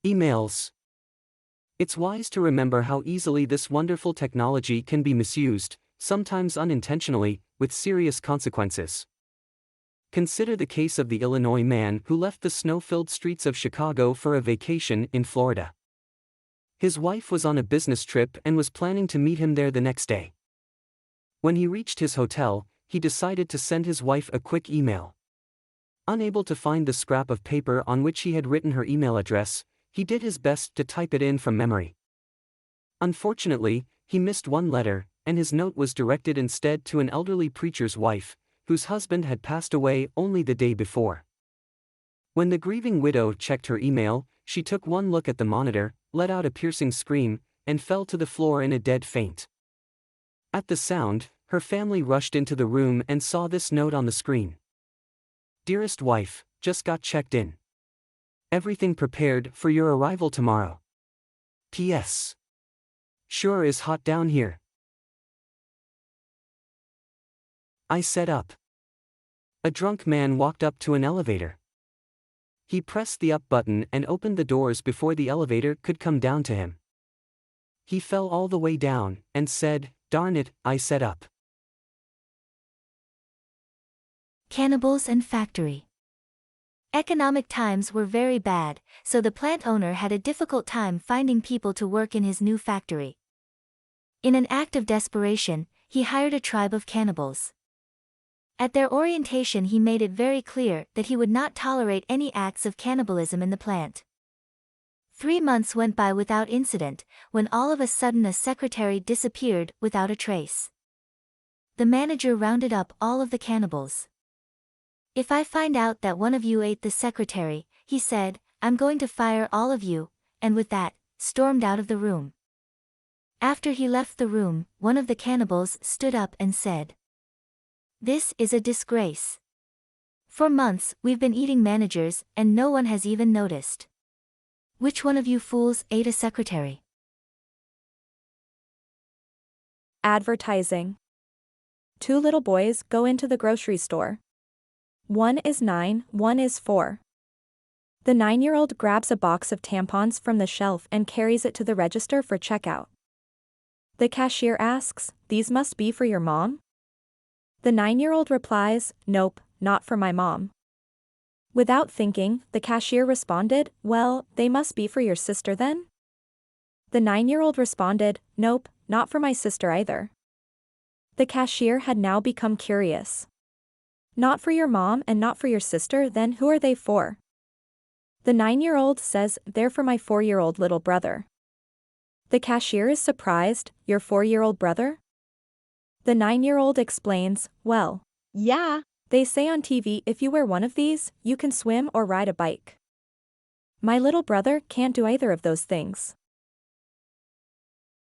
Emails. It's wise to remember how easily this wonderful technology can be misused, sometimes unintentionally, with serious consequences. Consider the case of the Illinois man who left the snow-filled streets of Chicago for a vacation in Florida. His wife was on a business trip and was planning to meet him there the next day. When he reached his hotel, he decided to send his wife a quick email. Unable to find the scrap of paper on which he had written her email address, he did his best to type it in from memory. Unfortunately, he missed one letter, and his note was directed instead to an elderly preacher's wife, whose husband had passed away only the day before. When the grieving widow checked her email, she took one look at the monitor, let out a piercing scream, and fell to the floor in a dead faint. At the sound, her family rushed into the room and saw this note on the screen. "Dearest wife, just got checked in. Everything prepared for your arrival tomorrow. P.S. Sure is hot down here. I set up." A drunk man walked up to an elevator. He pressed the up button and opened the doors before the elevator could come down to him. He fell all the way down and said, "Darn it, I set up." Cannibals and factory. Economic times were very bad, so the plant owner had a difficult time finding people to work in his new factory. In an act of desperation, he hired a tribe of cannibals. At their orientation he made it very clear that he would not tolerate any acts of cannibalism in the plant. 3 months went by without incident, when all of a sudden a secretary disappeared without a trace. The manager rounded up all of the cannibals. "If I find out that one of you ate the secretary," he said, "I'm going to fire all of you," and with that, stormed out of the room. After he left the room, one of the cannibals stood up and said, "This is a disgrace. For months, we've been eating managers, and no one has even noticed. Which one of you fools ate a secretary?" Advertising. 2 little boys go into the grocery store. One is 9, one is 4. The 9-year-old grabs a box of tampons from the shelf and carries it to the register for checkout. The cashier asks, "These must be for your mom?" The 9-year-old replies, "Nope, not for my mom." Without thinking, the cashier responded, "Well, they must be for your sister then?" The 9-year-old responded, "Nope, not for my sister either." The cashier had now become curious. "Not for your mom and not for your sister, then who are they for?" The 9-year-old says, "They're for my 4-year-old little brother." The cashier is surprised, "Your 4-year-old brother?" The 9-year-old explains, "Well, yeah, they say on TV if you wear one of these, you can swim or ride a bike. My little brother can't do either of those things."